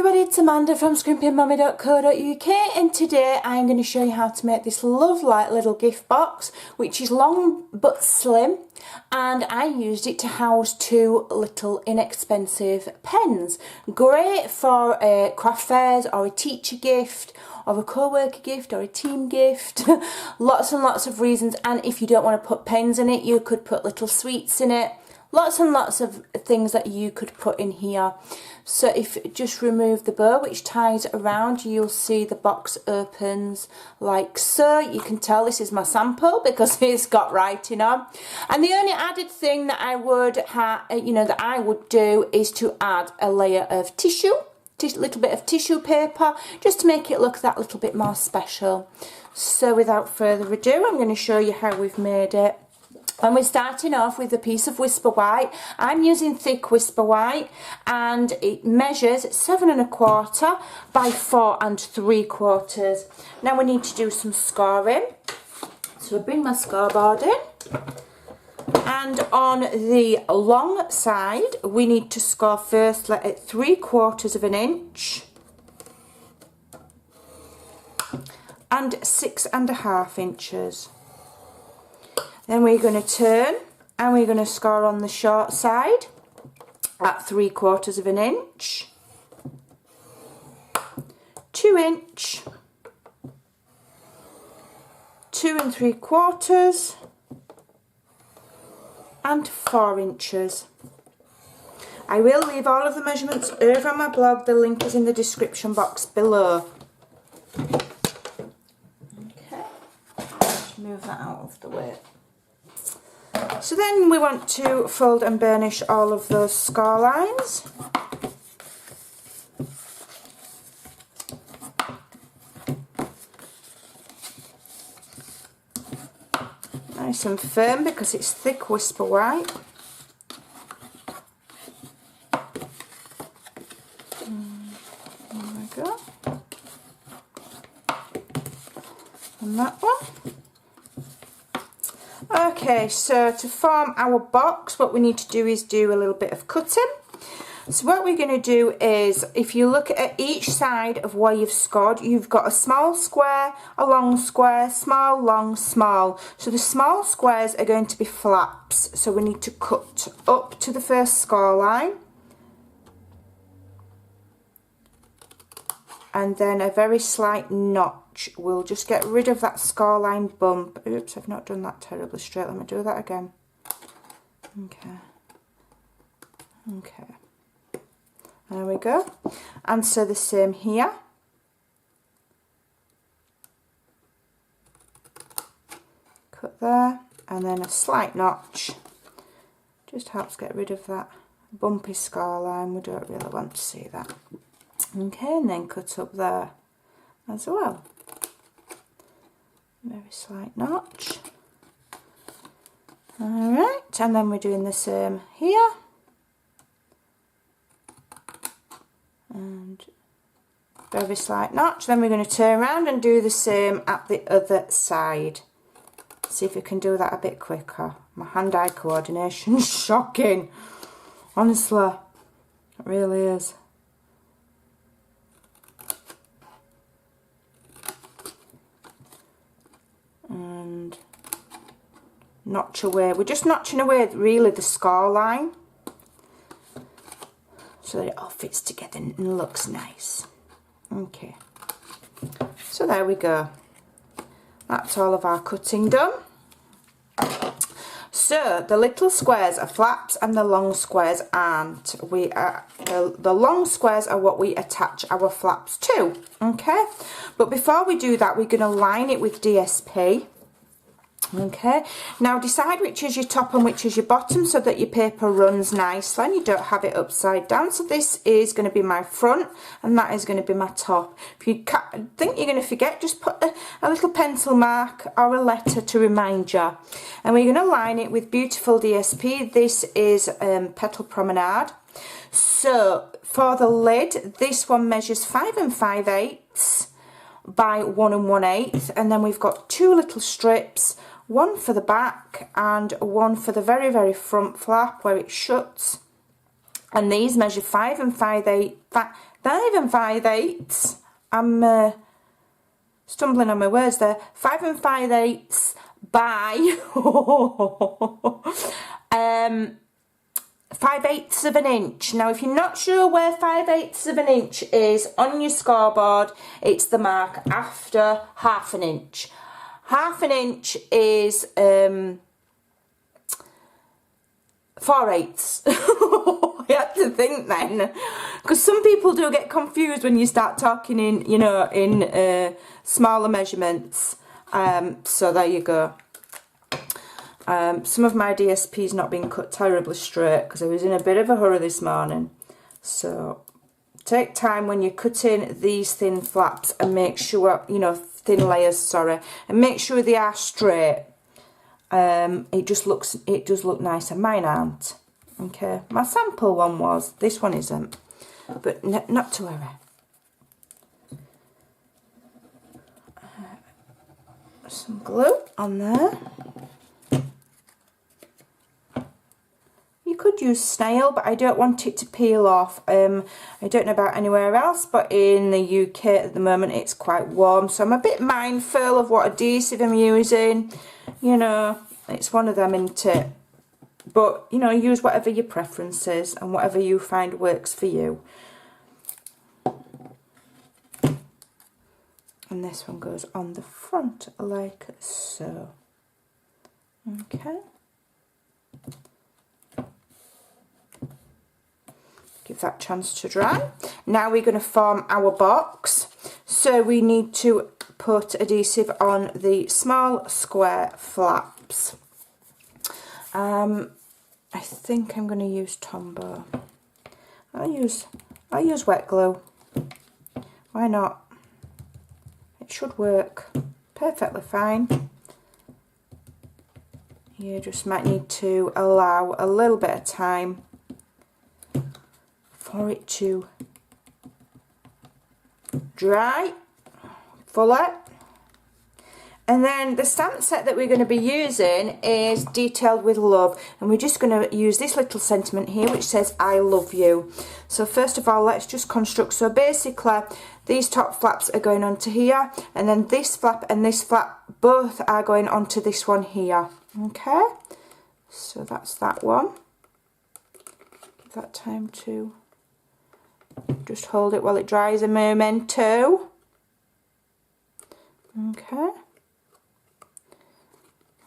everybody, it's Amanda from scrimpingmommy.co.uk, and today I'm going to show you how to make this lovely little gift box, which is long but slim, and I used it to house two little inexpensive pens. Great for craft fairs or a teacher gift or a co-worker gift or a team gift. Lots and lots of reasons. And if you don't want to put pens in it, you could put little sweets in it. Lots and lots of things that you could put in here. So if you just remove the bow which ties around, you'll see the box opens like so. You can tell this is my sample because it's got writing on. And the only added thing that I would that I would do is to add a layer of tissue, little bit of tissue paper, just to make it look that little bit more special. So without further ado, I'm going to show you how we've made it. And we're starting off with a piece of Whisper White. I'm using thick Whisper White, and it measures 7 1/4 by 4 3/4. Now we need to do some scoring. So I bring my scoreboard in, and on the long side we need to score first at 3/4 of an inch and 6 1/2 inches. Then we're going to turn and we're going to score on the short side at 3/4 of an inch, 2 inch, 2 3/4, and 4 inches. I will leave all of the measurements over on my blog. The link is in the description box below. Okay, let's move that out of the way. So then we want to fold and burnish all of those score lines. Nice and firm because it's thick Whisper White. There we go. And that one. Okay, so to form our box, what we need to do is do a little bit of cutting. So what we're going to do is, if you look at each side of where you've scored, you've got a small square, a long square, small, long, small. So the small squares are going to be flaps. So we need to cut up to the first score line, and then a very slight notch. We'll just get rid of that score line bump. Oops, I've not done that terribly straight. Let me do that again. Okay. Okay. There we go. And so the same here. Cut there, and then a slight notch. Just helps get rid of that bumpy score line. We don't really want to see that. Okay, and then cut up there as well. Very slight notch. Alright, and then we're doing the same here. And very slight notch. Then we're going to turn around and do the same at the other side. See if we can do that a bit quicker. My hand-eye coordination's shocking. Honestly, it really is. And notch away. We're just notching away really the score line so that it all fits together and looks nice. Okay, so there we go. That's all of our cutting done. So the little squares are flaps and the long squares aren't. The long squares are what we attach our flaps to. Okay, but before we do that, we're going to line it with DSP. Okay, now decide which is your top and which is your bottom so that your paper runs nicely and you don't have it upside down. So this is going to be my front and that is going to be my top. If you think you're going to forget, just put a little pencil mark or a letter to remind you. And we're going to line it with beautiful DSP. This is Petal Promenade. So for the lid, this one measures 5 5/8 by 1 1/8, and then we've got two little strips, one for the back and one for the very, very front flap where it shuts. And these measure 5 5/8 5 5/8. I'm stumbling on my words there. 5 5/8 by 5/8 of an inch. Now, if you're not sure where 5/8 of an inch is on your scoreboard, it's the mark after 1/2 an inch. 1/2 an inch is 4/8. I had to think then, because some people do get confused when you start talking in, you know, in smaller measurements. So there you go. Some of my DSP's not been cut terribly straight because I was in a bit of a hurry this morning. So take time when you're cutting these thin flaps and make sure, you know, thin layers, sorry, and make sure they are straight. It does look nice, and mine aren't. Okay, my sample one was, this one isn't, but not to worry. Some glue on there. You could use snail, but I don't want it to peel off. I don't know about anywhere else, but in the UK at the moment it's quite warm, so I'm a bit mindful of what adhesive I'm using. You know, it's one of them, isn't it? But, you know, use whatever your preference is and whatever you find works for you. And this one goes on the front like so. Okay. Give that a chance to dry. Now we're going to form our box. So we need to put adhesive on the small square flaps. I think I'm going to use Tombow. I'll use wet glue. Why not? It should work perfectly fine. You just might need to allow a little bit of time for it to dry fully. And then the stamp set that we're going to be using is Detailed with Love, and we're just going to use this little sentiment here which says I love you. So first of all, let's just construct. So basically these top flaps are going onto here, and then this flap and this flap both are going onto this one here. Okay, so that's that one. Give that time to just hold it while it dries a memento. Okay.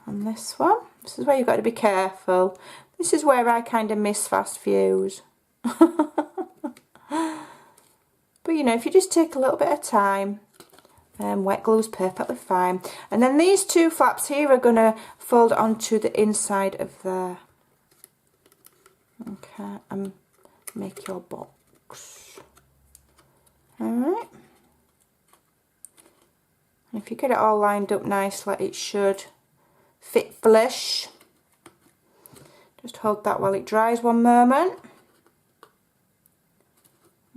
And this one, this is where you've got to be careful. This is where I kind of miss fast fuse. But you know, if you just take a little bit of time, wet glue is perfectly fine. And then these two flaps here are going to fold onto the inside of there. Okay, and make your box. Alright. And if you get it all lined up nicely, it should fit flush. Just hold that while it dries one moment.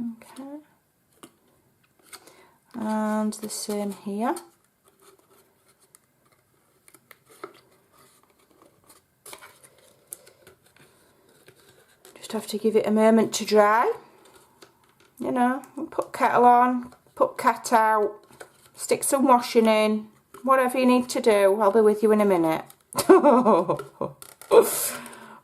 Okay. And the same here. Just have to give it a moment to dry. You know, put kettle on, put cat out, stick some washing in, whatever you need to do. I'll be with you in a minute.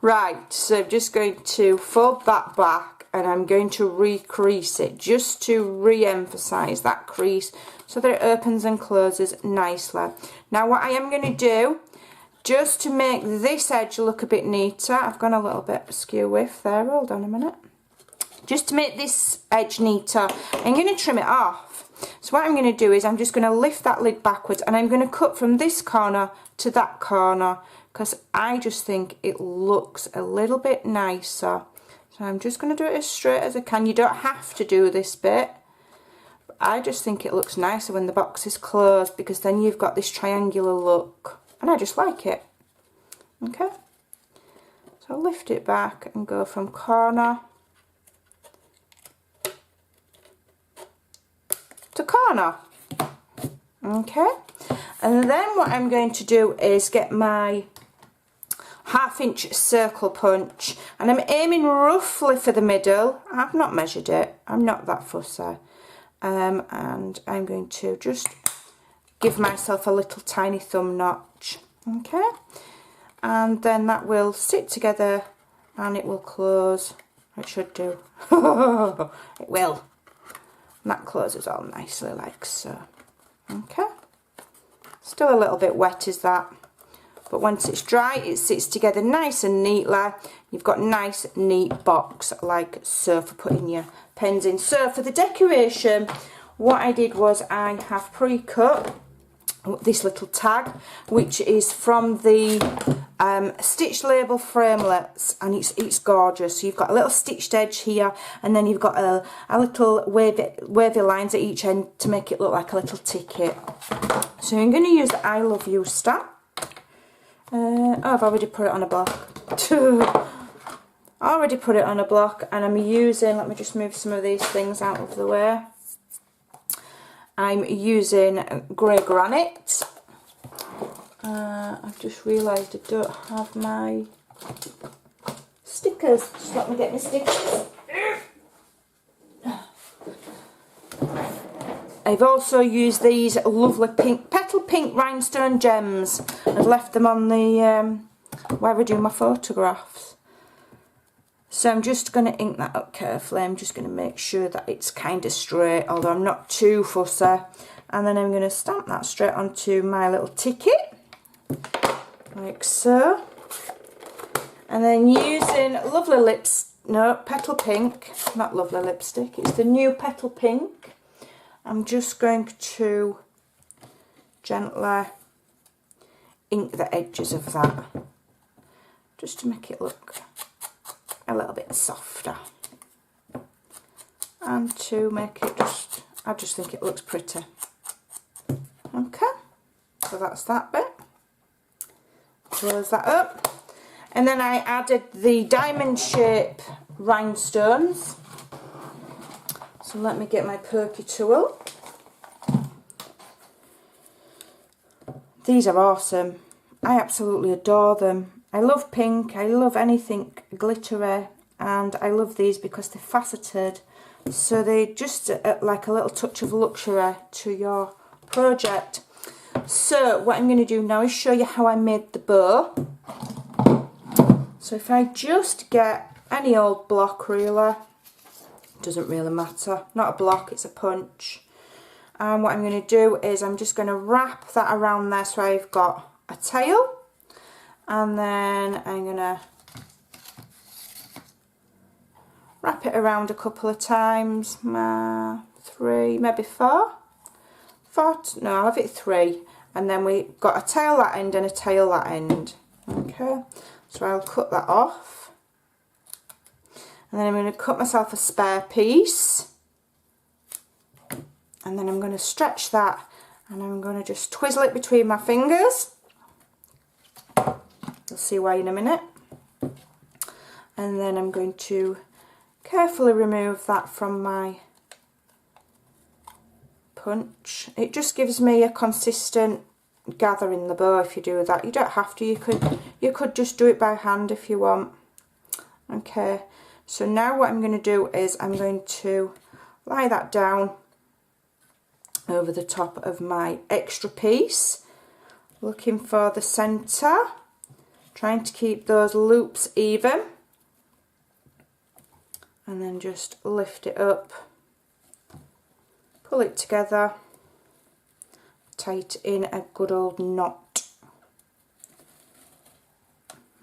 Right, so I'm just going to fold that back, and I'm going to re-crease it just to re-emphasise that crease so that it opens and closes nicely. Now what I am going to do, just to make this edge look a bit neater, I've gone a little bit askew with there, hold on a minute. Just to make this edge neater, I'm going to trim it off. So what I'm going to do is I'm just going to lift that lid backwards, and I'm going to cut from this corner to that corner, because I just think it looks a little bit nicer. So I'm just going to do it as straight as I can. You don't have to do this bit, but I just think it looks nicer when the box is closed, because then you've got this triangular look, and I just like it. Okay, so I'll lift it back and go from corner to corner. Okay, and then what I'm going to do is get my 1/2 inch circle punch, and I'm aiming roughly for the middle. I've not measured it, I'm not that fussy. And I'm going to just give myself a little tiny thumb notch. Okay, and then that will sit together and it will close. It should do. It will. And that closes all nicely like so. Okay, still a little bit wet is that, but once it's dry it sits together nice and neatly. You've got a nice neat box like so for putting your pens in. So for the decoration, what I did was I have pre-cut this little tag, which is from the Stitch Label Framelets, and it's gorgeous. So you've got a little stitched edge here, and then you've got a little wavy lines at each end to make it look like a little ticket. So I'm going to use the I Love You stamp. Oh, I've already put it on a block. Already put it on a block, and I'm using, let me just move some of these things out of the way. I'm using grey granite. I've just realised I don't have my stickers. Just let me get my stickers. I've also used these lovely petal pink rhinestone gems. I've left them on the where I do my photographs. So I'm just going to ink that up carefully. I'm just going to make sure that it's kind of straight, although I'm not too fussy. And then I'm going to stamp that straight onto my little ticket, like so. And then using lovely petal pink, not lovely lipstick, it's the new petal pink. I'm just going to gently ink the edges of that, just to make it look a little bit softer, and to make it I just think it looks pretty. Okay, so that's that bit. Close that up, and then I added the diamond shape rhinestones. So let me get my perky tool. These are awesome. I absolutely adore them. I love pink, I love anything glittery, and I love these because they're faceted, so they just like a little touch of luxury to your project. So what I'm going to do now is show you how I made the bow. So if I just get any old block really, doesn't really matter, not a block, it's a punch, and what I'm going to do is I'm just going to wrap that around there so I've got a tail. And then I'm going to wrap it around a couple of times, 3, maybe 4. No, I'll have it 3. And then we've got a tail that end and a tail that end. Okay, so I'll cut that off. And then I'm going to cut myself a spare piece. And then I'm going to stretch that, and I'm going to just twizzle it between my fingers. You'll see why in a minute. And then I'm going to carefully remove that from my punch. It just gives me a consistent gather in the bow if you do that. You don't have to, you could just do it by hand if you want. Okay, so now what I'm going to do is I'm going to lie that down over the top of my extra piece, looking for the centre. Trying to keep those loops even, and then just lift it up, pull it together, tie it in a good old knot,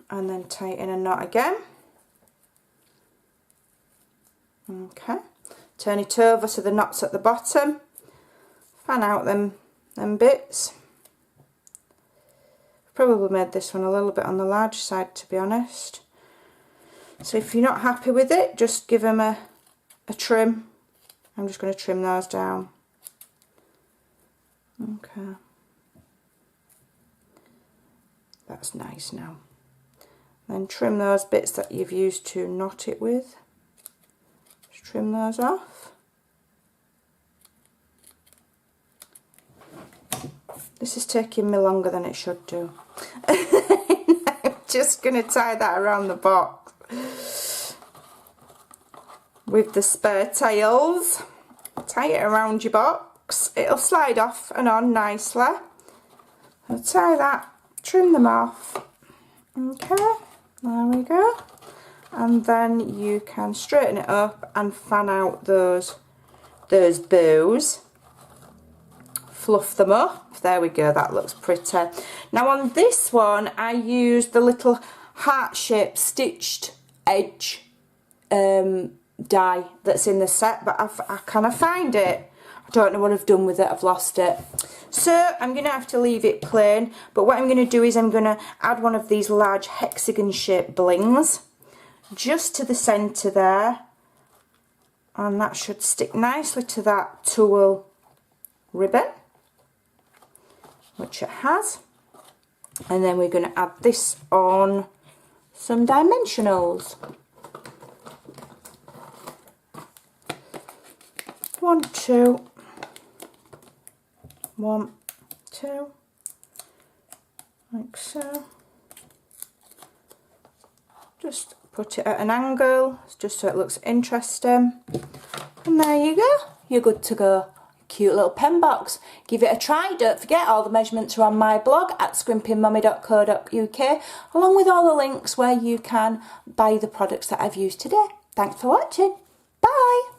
and then tie it in a knot again. Okay, turn it over so the knot's at the bottom, fan out them bits. Probably made this one a little bit on the large side, to be honest. So if you're not happy with it, just give them a trim. I'm just going to trim those down. Okay. That's nice now. Then trim those bits that you've used to knot it with. Just trim those off. This is taking me longer than it should do. I'm just going to tie that around the box. with the spare tails. Tie it around your box. It'll slide off and on nicely. I'll tie that, trim them off. Okay, there we go. And then you can straighten it up and fan out those bows. Fluff them up. There we go, that looks pretty. Now on this one, I used the little heart-shaped stitched edge die that's in the set, but I can't find it. I don't know what I've done with it, I've lost it. So I'm going to have to leave it plain, but what I'm going to do is I'm going to add one of these large hexagon shaped blings just to the centre there, and that should stick nicely to that tulle ribbon, which it has. And then we're going to add this on some dimensionals. 1, 2, 1, 2, like so. Just put it at an angle, just so it looks interesting. And there you go, you're good to go. Cute little pen box. Give it a try. Don't forget, all the measurements are on my blog at scrimpingmommy.co.uk, along with all the links where you can buy the products that I've used today. Thanks for watching. Bye.